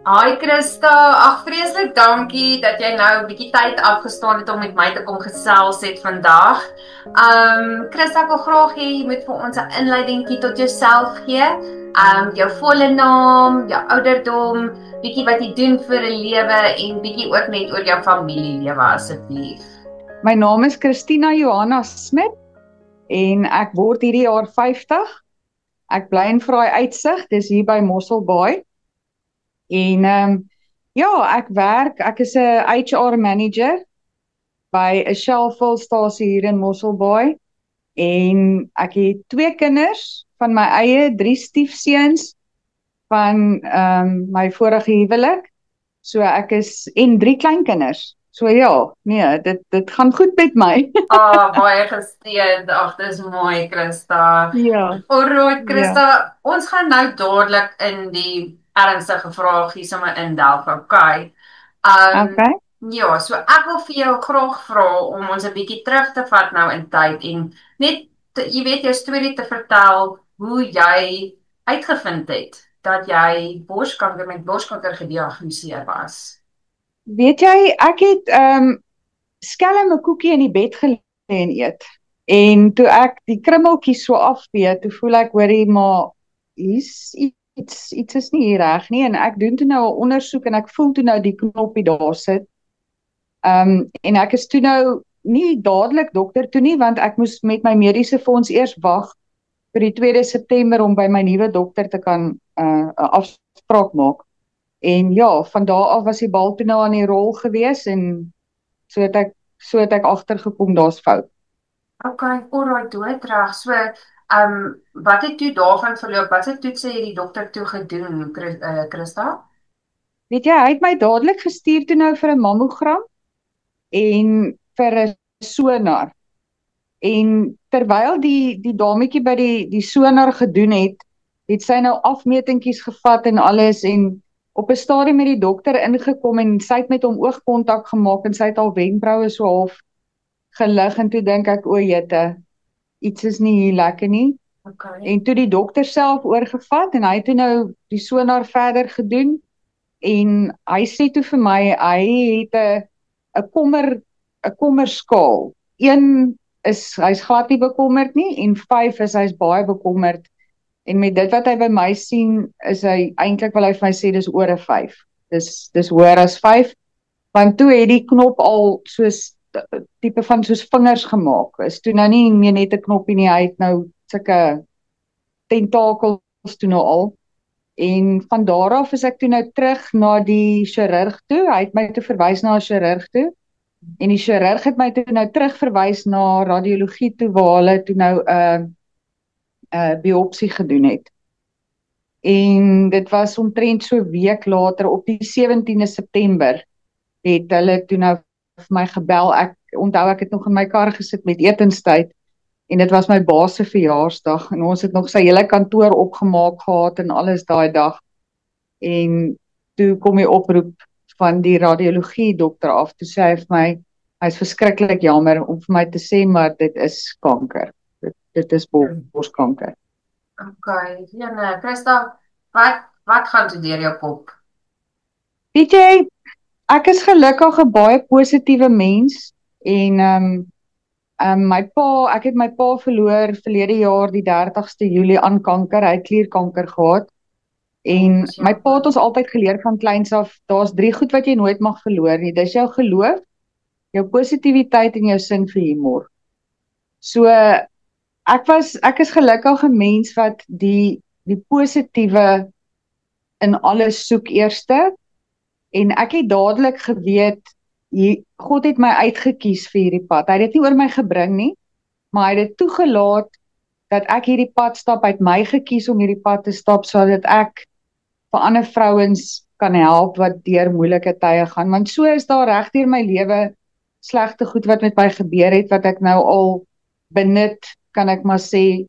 Hi Christa, ag vreeslik dankie dat jy nou 'n bietjie tyd afgestaan het om met my te kom gesels het vandag. Christa, ek wil graag hê jy moet vir ons 'n inleidingkie tot jouself gee. Jou volle naam, jou ouderdom, bietjie wat jy doen vir 'n lewe en bietjie ook net oor jou familielewe asseblief. My naam is Christina Johanna Smit en ek word hierdie jaar 50. Ek bly in Fraai Uitsig, dis hier by Mosselbaai. En ja, ek is 'n HR manager by 'n Shell-fulstasie hier in Mosselbaai en ek het 2 kinders van my eie, 3 stiefseuns van my vorige huwelik. So ek is en 3 kleinkinders. So ja, nee, dit gaan goed met my. Baie gesteend. Ag, dis mooi, Christa. Ja, Alright, ja. Christa, ons gaan nou dadelik in die ernstige vraagie sommer indelf, okay? Okay. Ja, so ek wil vir jou graag vra om ons 'n bietjie terug te vat nou in tyd en net jy weet jou storie te vertel hoe jy uitgevind het dat jy borskanker gediagnoseer was. Weet jy, ek het skelm 'n koekie in die bed gelê en eet. En toe ek die krummeltjies so afweet, toe voel ek hoorie maar hier's iets is nie hier reg nie en ek doen toe nou 'n ondersoek en ek voel toe nou die knoppie daar sit. En ek is toe nou nie dadelik dokter toe nie want ek moes met my mediese fonds eers wag vir die 2 September om by my nuwe dokter te kan 'n afspraak maak. En ja, van daar af was die bal toe nou aan die rol gewees en so het ek agtergekom daar's fout. Okay, alright, doodreg. So, wat het toe daarvan verloop? Wat het toetse het die dokter toe gedoen, Christa? Weet jy, hy het my dadelik gestuur toe nou vir 'n mammogram en vir 'n sonar. En terwyl die dametjie by die sonar gedoen het, het sy nou afmetingkies gevat en alles en op 'n stadium met die dokter ingekom en sy het met hom oogkontak gemaak en sy het al wenkbroue so half gelig en toe dink ek o jette, iets is nie hier lekker nie. Okay. En toe die dokter self oorgevat en hy het toe nou die sonar verder gedoen en hy sê toe vir my hy het 'n kommerskaal. 1 is hy's glad nie bekommerd nie en 5 is hy's baie bekommerd. En met dit wat hy by my sien, is hy eintlik wil hy vir my sê dis oor 'n 5. Dis hoër as 5, want toe het die knop al soos tipe van soos vingers gemaak. Is toe nou nie meer net 'n knoppie nie, hy het nou sulke tentakels toe nou al. En van daar af is ek toe nou terug na die chirurg toe. Hy het my toe verwys na 'n chirurg toe. En die chirurg het my toe nou terugverwys na radiologie toe waar hulle toe nou 'n biopsie gedoen het. En dit was omtrent so 'n week later op die 17de September het hulle toe nou vir my gebel. Ek onthou ek het nog in my kar gesit met etenstyd en dit was my baas se verjaarsdag en ons het nog sy hele kantoor opgemaak gehad en alles daai dag. En toe kom die oproep van die radiologie dokter af. Toe sê hy vir my hy's verskriklik jammer om vir my te sê maar dit is kanker. Dit is borskanker. Okay. Ja, nee, Christa, wat gaan toe deur jou kop? Weet jy, ek is gelukkig 'n baie positiewe mens en ek het my pa verloor verlede jaar die 30ste Julie aan kanker. Hy het klierkanker gehad. En my pa het ons altyd geleer van kleins af, daar's 3 goed wat jy nooit mag verloor nie. Dis jou geloof, jou positiwiteit en jou sin vir humor. So ek is gelukkig 'n mens wat die positiewe in alles soek eerste en ek het dadelik geweet God het my uitgekies vir hierdie pad. Hy het dit nie oor my gebring nie, maar hy het dit toegelaat dat ek hierdie pad stap. Hy het my gekies om hierdie pad te stap sodat ek vir ander vrouens kan help wat deur moeilike tye gaan. Want so is daar regdeur my lewe slegte goed wat met my gebeur het wat ek nou al benut, kan ek maar sê,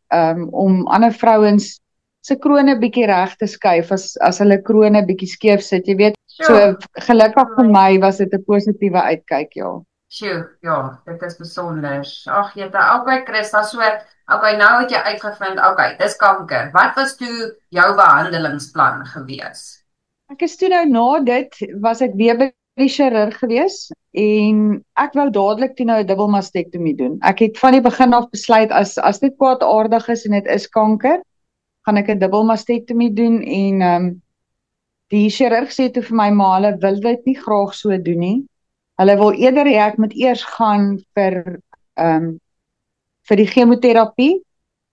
om ander vrouens se krone bietjie reg te skuif as hulle krone bietjie skeef sit, jy weet. So gelukkig vir my was dit 'n positiewe uitkyk, ja. Sjoe, ja, dit is besonder. Ag, jette, okay, Christa, so, okay, nou het jy uitgevind, okay, dis kanker. Wat was toe jou behandelingsplan gewees? Ek is toe nou na dit, was ek weer by die chirurg gewees en ek wou dadelik toe nou 'n dubbelmastektomie doen. Ek het van die begin af besluit as dit kwaadaardig is en dit is kanker, gaan ek 'n dubbelmastektomie doen en die chirurg sê toe vir my maar hulle wil dit nie graag so doen nie. Hulle wil eerder hê ek moet eers gaan vir die chemoterapie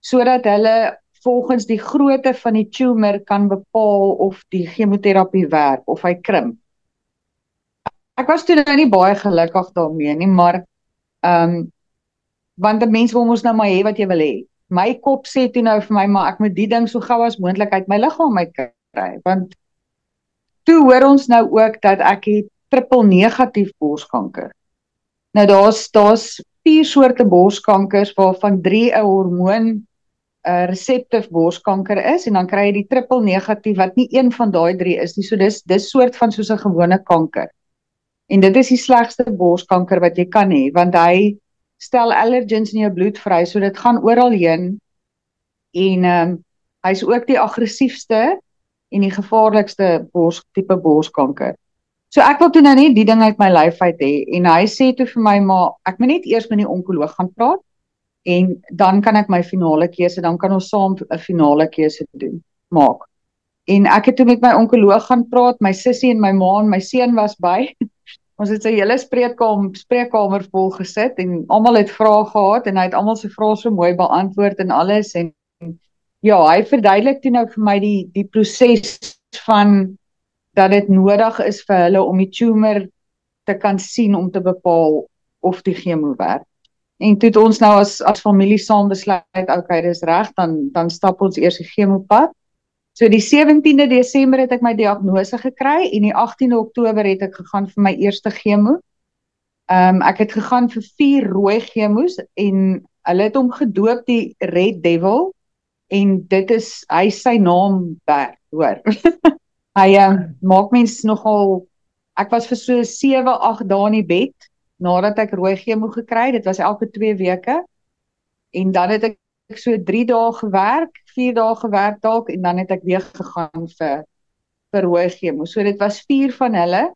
sodat hulle volgens die grootte van die tumor kan bepaal of die chemoterapie werk of hy krimp. Ek was toe nou nie baie gelukkig daarmee nie, maar want 'n mens wil mos nou maar hê wat jy wil hê. My kop sê toe nou vir my maar ek moet die ding so gou as moontlik uit my liggaam uit kry, want toe hoor ons nou ook dat ek het triple negatief borskanker. Nou daar's 4 soorte borskankers waarvan 3 'n hormoon receptive borskanker is en dan kry jy die triple negatief wat nie een van daai 3 is nie. So dis soort van soos 'n gewone kanker. En dit is die slegste borskanker wat jy kan hê want hy stel allergens in jou bloed vry, so dit gaan oral heen en hy's ook die aggressiefste en die gevaarlikste tipe borskanker. So ek wil toe nou net die ding uit my lyf uit hê en hy sê toe vir my maar ek moet net eers met die onkoloog gaan praat en dan kan ek my finale keuse, dan kan ons saam 'n finale keuse maak. En ek het toe met my onkoloog gaan praat, my sussie en my ma en my seun was by. Ons het sy hele spreekkamer vol gesit en almal het vrae gehad en hy het almal se vrae so mooi beantwoord en alles en ja, hy verduidelik toe nou vir my die proses van dat dit nodig is vir hulle om die tumor te kan sien om te bepaal of die chemo werk. En toe het ons nou as familie saam besluit, okay, dis reg, dan stap ons eers die chemopad. So die 17de Desember het ek my diagnose gekry en die 18de Oktober het ek gegaan vir my eerste chemo. Ek het gegaan vir 4 rooi chemos en hulle het hom gedoop die Red Devil en hy sy naam werd, hoor. Hy maak mens nogal, ek was vir so 7-8 dae in die bed nadat ek rooi chemo gekry, dit was elke 2 weke en dan het ek so 3 dae gewerk, 4 dae gewerk dalk en dan het ek weer gegaan vir rooi chemo. So dit was 4 van hulle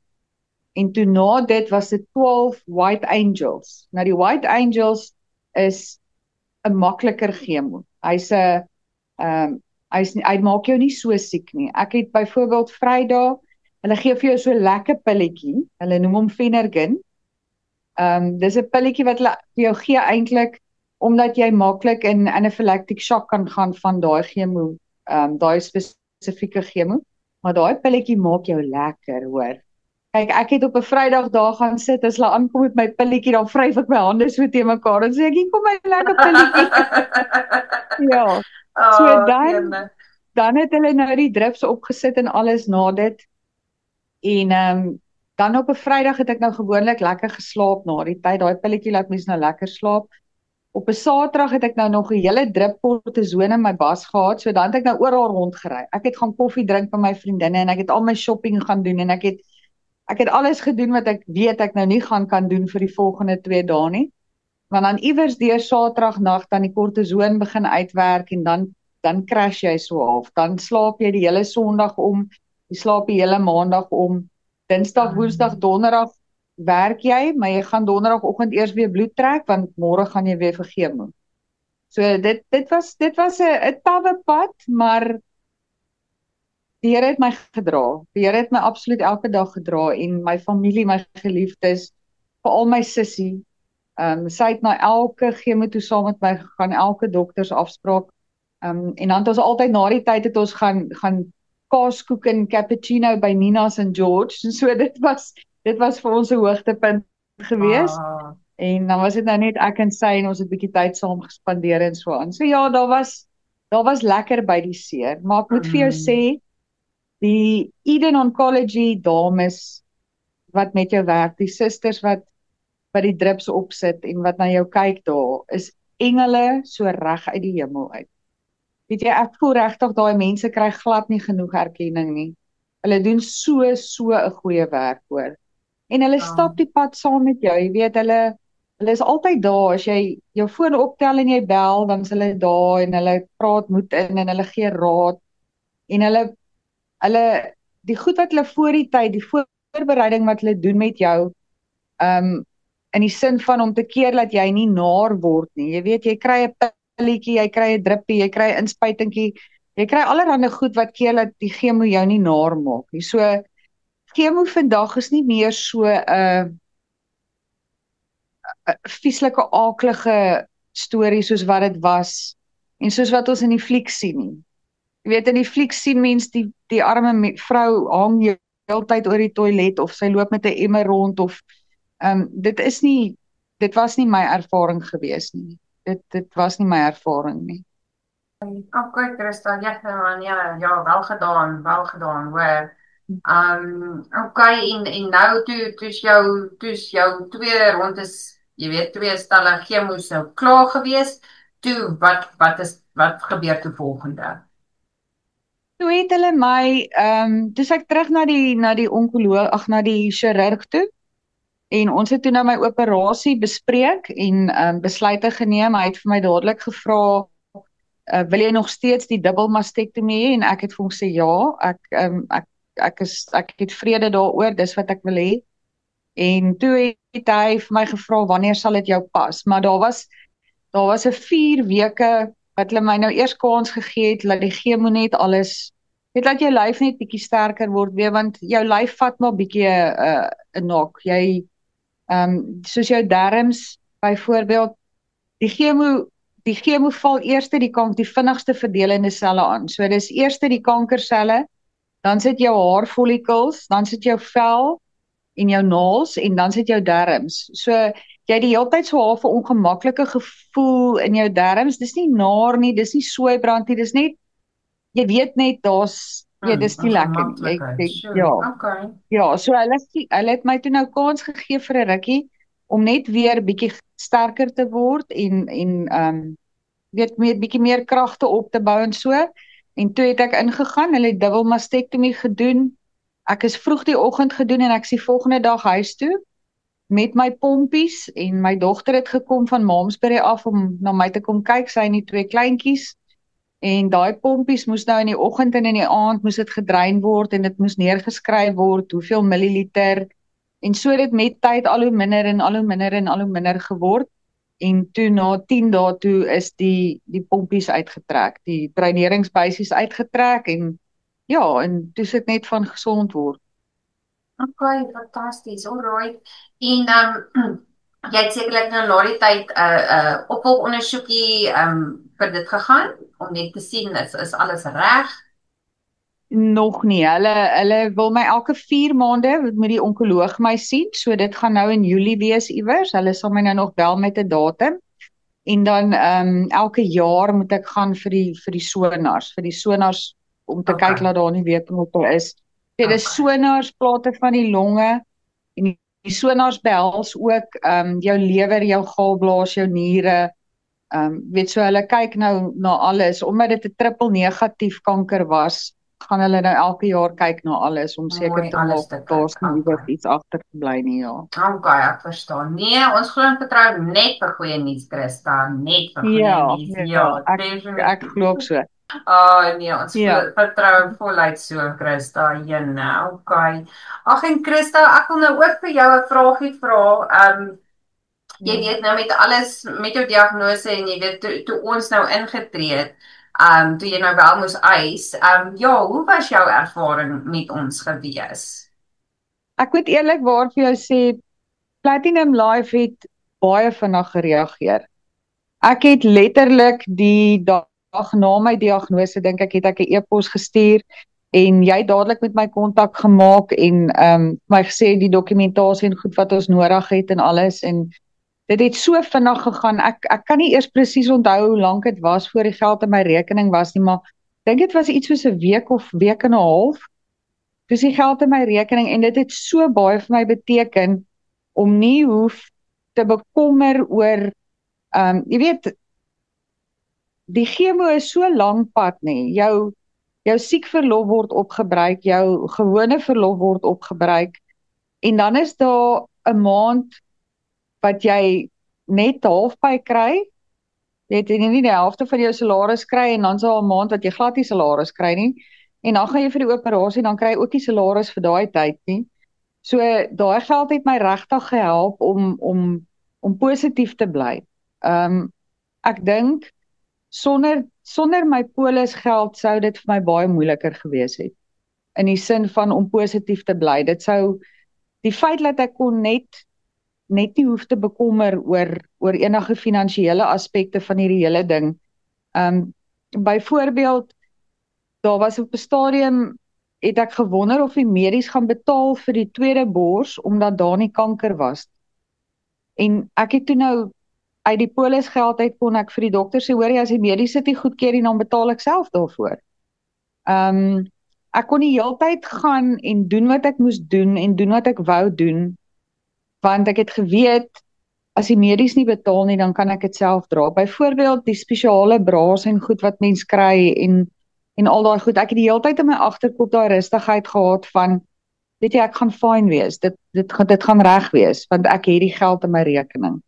en toe na dit was dit 12 White Angels. Nou die White Angels is 'n makliker chemo. Hy maak jou nie so siek nie. Ek het byvoorbeeld Vrydag, hulle gee vir jou so 'n lekker pilletjie, hulle noem hom Phenergan. Dis 'n pilletjie wat hulle vir jou gee eintlik omdat jy maklik in anaphylactic shock kan gaan van daai chemo, daai spesifieke chemo, maar daai pilletjie maak jou lekker, hoor. Kyk, ek het op 'n Vrydag daar gaan sit, as hulle aankom met my pilletjie, dan vryf ek my hande so teen mekaar en sê ek, hier kom my lekker pilletjie. Ja. So dan het hulle nou die drips opgesit en alles na dit. En dan op 'n Vrydag het ek nou gewoonlik lekker geslaap na die tyd. Daai pilletjie laat mens nou lekker slaap. Op 'n Saterdag het ek nou nog 'n hele drip kortison in my bas gehad, so dan het ek nou oral rondgery. Ek het gaan koffie drink by my vriendinne en ek het al my shopping gaan doen en ek het alles gedoen wat ek weet ek nou nie kan doen vir die volgende 2 dae nie. Want dan iewers deur Saterdagnag dan die kortison begin uitwerk en dan crash jy so half. Dan slaap jy die hele Sondag om, jy slaap die hele Maandag om. Dinsdag, Woensdag, Donderdag werk jy, maar jy gaan Donderdagoggend eers weer bloed trek want môre gaan jy weer vir chemo. So dit was 'n tawwe pad, maar die Here het my gedra. Die Here het my absoluut elke dag gedra en my familie, my geliefdes, veral my sussie. Sy het na elke chemo toe saam met my gegaan, elke doktersafspraak. En dan het ons altyd na die tyd het ons gaan kaaskoek en cappuccino by Nina's en George. So dit was vir ons 'n hoogtepunt gewees. En dan was dit nou net ek en sy en ons het 'n bietjie tyd saam gespandeer en so aan. So ja, daar was lekker by die seer, maar ek moet vir jou sê die Eden Oncology dames wat met jou werk, die susters wat die drips opsit en wat na jou kyk daar, is engele so reg uit die hemel uit. Weet jy, ek voel regtig daai mense kry glad nie genoeg erkenning nie. Hulle doen so 'n goeie werk, hoor. En hulle stap die pad saam met jou, jy weet, hulle is altyd daar, as jy jou foon optel en jy bel, dan is hulle daar en hulle praat moed in en hulle gee raad en hulle die goed wat hulle voor die tyd, die voorbereiding wat hulle doen met jou, in die sin van om te keer dat jy nie naar word nie. Jy weet, jy kry 'n pilletjie, jy kry 'n druppie, jy kry 'n inspuitingkie, jy kry allerlei goed wat keer dat die chemo jou nie naar maak nie. So chemo vandag is nie meer so 'n vieslike aaklige storie soos wat dit was en soos wat ons in die fliek sien nie. Jy weet, in die fliek sien mens die arme vrou hang die hele tyd oor die toilet of sy loop met 'n emmer rond of dit was nie my ervaring gewees nie. Dit was nie my ervaring nie. Okay, Christa, ja, wel gedaan, hoor. Okay, en nou toe's jou tweede rondes, jy weet, twee stelle chemo's nou klaar gewees. Toe, wat gebeur toe volgende? Toe het hulle my, toe ek terug na die onkoloog, na die chirurg toe, en ons het toe nou my operasie bespreek en besluite geneem. Hy het vir my dadelik gevra, wil jy nog steeds die dubbelmastektomie hê? En ek het vir hom gesê ja, ek het vrede daaroor, dis wat ek wil hê. En toe het hy vir my gevra, wanneer sal dit jou pas? Maar daar was 'n 4 weke wat hulle my nou eers kans gegee het, dat die chemo net alles, laat jou lyf net bietjie sterker word weer, want jou lyf vat maar bietjie 'n nok. Jy soos jou darmes byvoorbeeld, die chemo val eers die vinnigste verdelende selle aan. So dis eers die kankerselle, dan sit jou haarfollikels, dan sit jou vel en jou naels en dan sit jou darmes. So jy het die hele tyd so half 'n ongemaklike gevoel in jou darmes. Dis nie naar nie, dis nie sooibrand nie, dis net, jy weet net dis nie lekker nie. Ja, so hulle het my toe nou kans gegee vir 'n rukkie om net weer bietjie sterker te word en weet bietjie meer kragte op te bou en so. En toe het ek ingegaan, hulle het dubbelmastektomie gedoen. Ek is vroeg die oggend gedoen en ek is die volgende dag huis toe met my pompies en my dogter het gekom van Malmesbury af om na my te kom kyk, sy en die 2 kleintjies. En daai pompies moes nou in die oggend en in die aand moes dit gedrein word en dit moes neergeskryf word hoeveel milliliter. En so het dit met tyd al hoe minder en al hoe minder en al hoe minder geword. En toe na 10 dae toe is die pompies uitgetrek, die dreineringsbuisies uitgetrek en ja, en toe sit net van gesond word. Okay, fantasties. Alright. En jy het sekerlik nou na die tyd 'n opvolgondersoekie vir dit gegaan om net te sien is alles reg? Nog nie. Hulle wil my elke 4 maande moet die onkoloog my sien. So dit gaan nou in Julie wees iewers. Hulle sal my nou nog bel met 'n datum. En dan elke jaar moet ek gaan vir die sonars om te kyk dat daar nie weerknoppe is. Dit is sonars, plate van die longe en die sonars behels ook jou lewer, jou galblaas, jou niere. Weet so hulle kyk nou na alles omdat dit 'n triple negatief kanker was. Gaan hulle nou elke jaar kyk na alles om seker te maak daar's nie iets agter gebly nie, ja. Okay, ek verstaan. Nee, ons glo en vertrou net vir goeie nuus, Christa, net vir goeie nuus. Ja, ek glo so. Nee, ons vertrou voluit so, Christa. Ja, okay. Ag en Christa, ek wil nou ook vir jou 'n vraagie vra. Jy weet nou met alles met jou diagnose en jy weet toe ons nou ingetree het, toe jy nou wel moes eis. Ja, hoe was jou ervaring met ons gewees? Ek moet eerlikwaar vir jou sê, Platinum Life het baie vinnig gereageer. Ek het letterlik die dag na my diagnose, dink ek, het ek 'n e-pos gestuur en jy het dadelik met my kontak gemaak en my gesê die dokumentasie en goed wat ons nodig het en alles, en dit het so vinnig gegaan. Ek kan nie eers presies onthou hoe lank dit was voor die geld in my rekening was nie, maar dink dit was iets soos 'n week of week en 'n half. Dis die geld in my rekening en dit het so baie vir my beteken om nie hoef te bekommer oor jy weet, die chemo is so lank pad nie. Jou siekverlof word opgebruik, jou gewone verlof word opgebruik en dan is daar 'n maand wat jy net halfpay kry. Jy het nie die helfte van jou salaris kry en dan sal 'n maand wat jy glad nie salaris kry nie. en dan gaan jy vir die operasie, dan kry jy ook nie salaris vir daai tyd nie. So daai geld het my regtig gehelp om positief te bly. Ek dink sonder my polisgeld sou dit vir my baie moeiliker gewees het. In die sin van om positief te bly. Dit sou die feit dat ek kon net nie hoef te bekommer oor enige finansiële aspekte van hierdie hele ding. Byvoorbeeld, daar was op 'n stadium het ek gewonder of die medies gaan betaal vir die tweede bors omdat daar nie kanker was. En ek het toe nou uit die polisgeld uit kon ek vir die dokter sê, hoor jy, as die medies dit nie goedkeur nie, dan betaal ek self daarvoor. Ek kon die heeltyd gaan en doen wat ek moes doen en doen wat ek wou doen, want ek het geweet, as die medies nie betaal nie, dan kan ek dit self dra. Byvoorbeeld die spesiale braas en goed wat mens kry en al daai goed. Ek het die hele tyd in my agterkop daai rustigheid gehad van, weet jy, ek gaan fyn wees. Dit gaan reg wees, want ek het die geld in my rekening.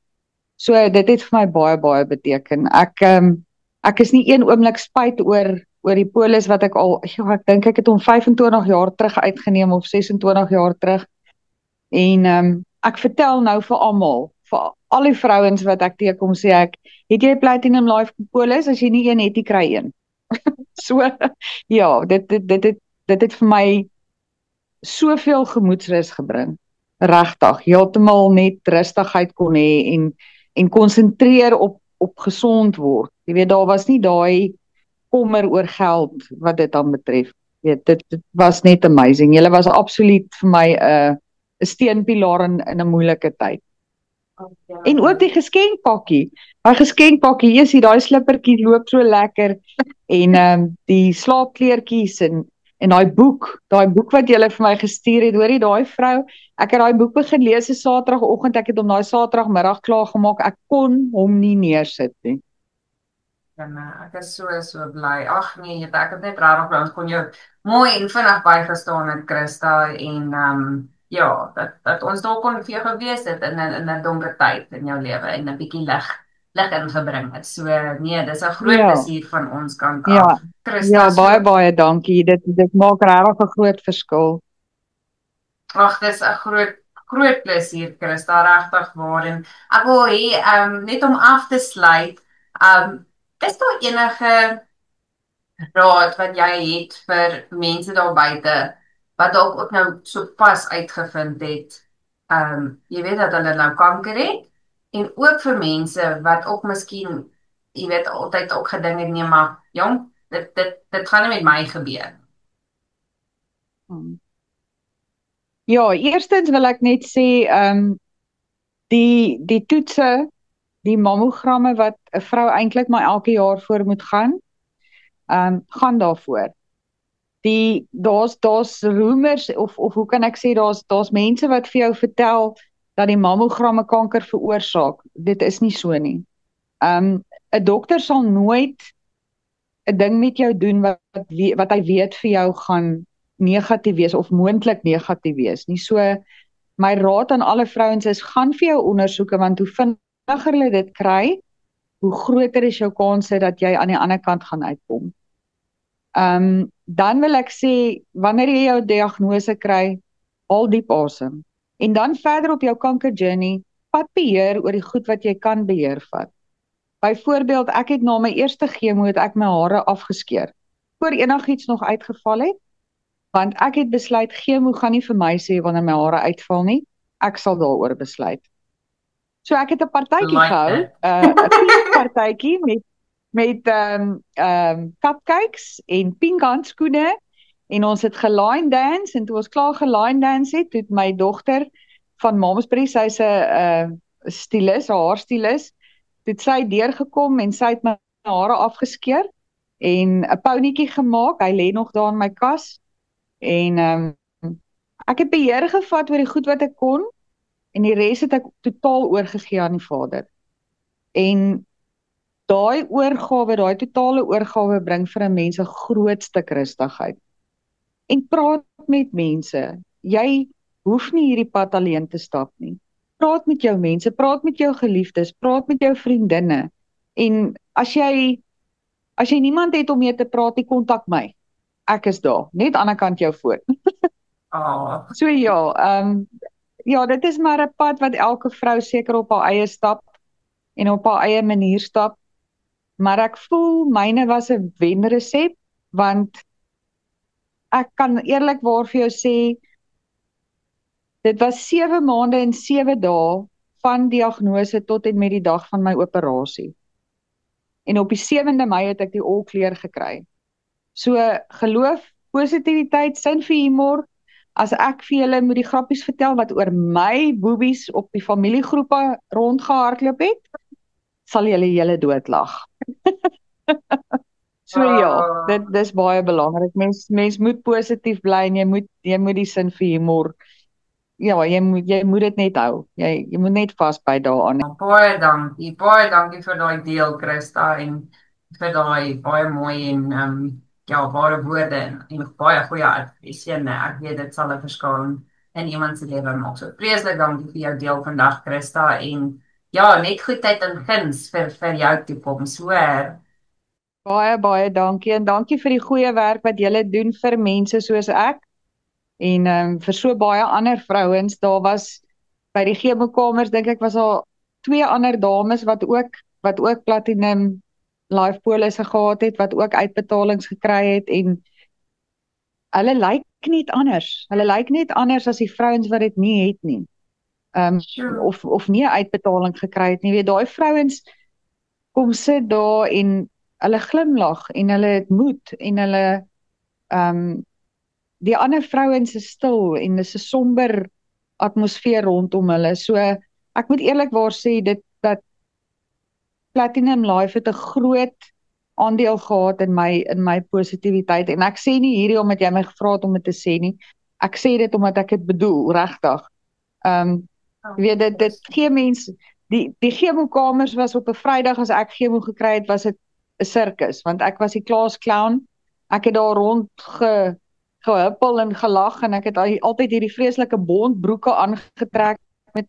So dit het vir my baie beteken. Ek is nie een oomblik spyt oor die polis wat ek ek dink ek het hom 25 jaar terug uitgeneem of 26 jaar terug. En ek vertel nou vir almal, vir al die vrouens wat ek teekom, sê ek, het jy Platinum Life polis? As jy nie een het, jy kry een. So ja, dit het vir my soveel gemoedsrus gebring. Regtig, heeltemal net rustigheid kon hê en konsentreer op gesond word. Jy weet, daar was nie daai kommer oor geld wat dit dan betref. Dit was net amazing. Julle was absoluut vir my 'n steunpilaar in 'n moeilike tyd. En ook die geskenkpakkie. My geskenkpakkie, is daai slippertjie loop so lekker en die slaapkleertjies en daai boek wat jy vir my gestuur het, hoorie, daai vrou, ek het daai boek begin lees 'n Saterdagoggend, ek het hom daai Saterdagmiddag klaar gemaak, ek kon hom nie neersit nie. Ek is so bly. Ag nee, ek het net rarig by ons kon jou mooi en vinnig bygestaan het, Christa, en ja, dat ons daar kon vir jou gewees het in 'n donker tyd in jou lewe en 'n bietjie lig ingebring het. So nee, dis 'n groot plesier van ons kant af. Christa, baie dankie. Dit maak regtig 'n groot verskil. Ag, dis 'n groot plesier, Christa, regtig waar. En ek wil hê net om af te sluit, is daar enige raad wat jy het vir mense daar buite wat dalk ook nou so pas uitgevind het, jy weet dat hulle nou kanker het, en ook vir mense wat ook miskien, jy weet, altyd ook gedink het, nee, maar jong, dit gaan nie met my gebeur. Ja, eerstens wil ek net sê, die toetse, die mammogramme wat 'n vrou eintlik maar elke jaar voor moet gaan daarvoor. Daar's rumors of hoe kan ek sê, daar's mense wat vir jou vertel dat die mammogramme kanker veroorsaak. Dit is nie so nie. 'n Dokter sal nooit 'n ding met jou doen wat hy weet vir jou gaan negatief wees of moontlik negatief wees nie. So my raad aan alle vrouens is, gaan vir jou ondersoeke, want hoe vinniger hulle dit kry, hoe groter is jou kanse dat jy aan die ander kant gaan uitkom. Dan wil ek sê, wanneer jy jou diagnose kry, haal diep asem. En dan verder op jou kanker journey, vat beheer oor die goed wat jy kan beheer vat. Byvoorbeeld, ek het na my eerste chemo het ek my hare afgeskeer, voor enigiets nog uitgeval het, want ek het besluit, chemo gaan nie vir my sê wanneer my hare uitval nie, ek sal daaroor besluit. So ek het 'n partytjie gehou, 'n partytjie met cupcakes en pink handskoene, en ons het geline dance, en toe ons klaar geline dance het, het my dogter van Mamsbury, sy's 'n stylist, 'n haarstylist, het sy deurgekom en sy het my hare afgeskeer en 'n ponietjie gemaak. Hy lê nog daar in my kas en ek het beheer gevat oor die goed wat ek kon en die res het ek totaal oorgegee aan die Vader. En daai totale oorgawe bring vir 'n mens 'n groot stuk rustigheid. En praat met mense. Jy hoef nie hierdie pad alleen te stap nie. Praat met jou mense, praat met jou geliefdes, praat met jou vriendinne. En as jy niemand het om mee te praat, kontak my. ek is daar, net aan die ander kant jou foon. So ja, ja, dit is maar 'n pad wat elke vrou seker op haar eie stap en op haar eie manier stap. Maar ek voel myne was 'n wenresep, want ek kan eerlikwaar vir jou sê, dit was 7 maande en 7 dae van diagnose tot en met die dag van my operasie. En op die 7de Mei het ek die all-clear gekry. So geloof, positiwiteit, sin vir humor. As ek vir julle moet die grappies vertel wat oor my boebies op die familiegroepe rondgehardloop het, sal julle doodlag. So ja, dit is baie belangrik. Mens moet positief bly en jy moet die sin vir humor. Ja, jy moet dit net hou. Jy moet net vasbyt daaraan. Baie dankie vir daai deel, Christa, en vir daai baie mooi en ja, ware woorde en baie goeie advies. Ek weet dit sal 'n verskil in iemand se lewe maak. So vreeslik dankie vir jou deel vandag, Christa, en ja, net goedheid en guns vir jou toekoms, hoor. Baie dankie en dankie vir die goeie werk wat julle doen vir mense soos ek en vir so baie ander vrouens. Daar was by die chemokamers, dink ek, was daar 2 ander dames wat ook platinum life polisse gehad het, wat ook uitbetalings gekry het, en hulle lyk net anders. Hulle lyk net anders as die vrouens wat dit nie het nie. Of nie 'n uitbetaling gekry het nie. Weet, daai vrouens kom sit daar en hulle glimlag en hulle het moed en hulle die ander vrouens is stil en dis 'n somber atmosfeer rondom hulle. So ek moet eerlikwaar sê dat Platinum Life het 'n groot aandeel gehad in my positiwiteit, en ek sê nie hierdie omdat jy my gevra het om dit te sê nie. Ek sê dit omdat ek dit bedoel, regtig. Weet dit gee mense die chemokamers was op 'n Vrydag. As ek chemo gekry het, was dit 'n sirkus, want ek was die klaasclown. Ek het daar rond gehuppel en gelag, en ek het altyd hierdie vreeslike bondbroeke aangetrek met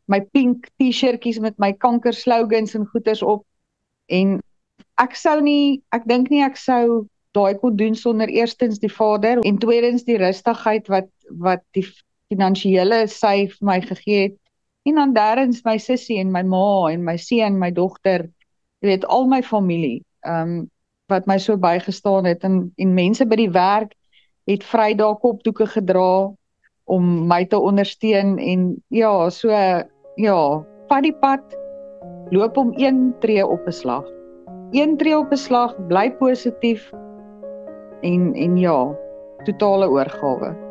my pink T-shirtjies met my kanker slogans en goeders op. En ek dink nie ek sou daai kon doen sonder eerstens die Vader en tweedens die rustigheid wat die finansiële sy vir my gegee het. En dan derdens my sussie en my ma en my seun, my dogter, jy weet, al my familie wat my so bygestaan het, en mense by die werk het Vrydag kopdoeke gedra om my te ondersteun, en ja, so ja, vat die pad, loop om 1 tree op 'n slag. 1 tree op 'n slag, bly positief en ja, totale oorgawe.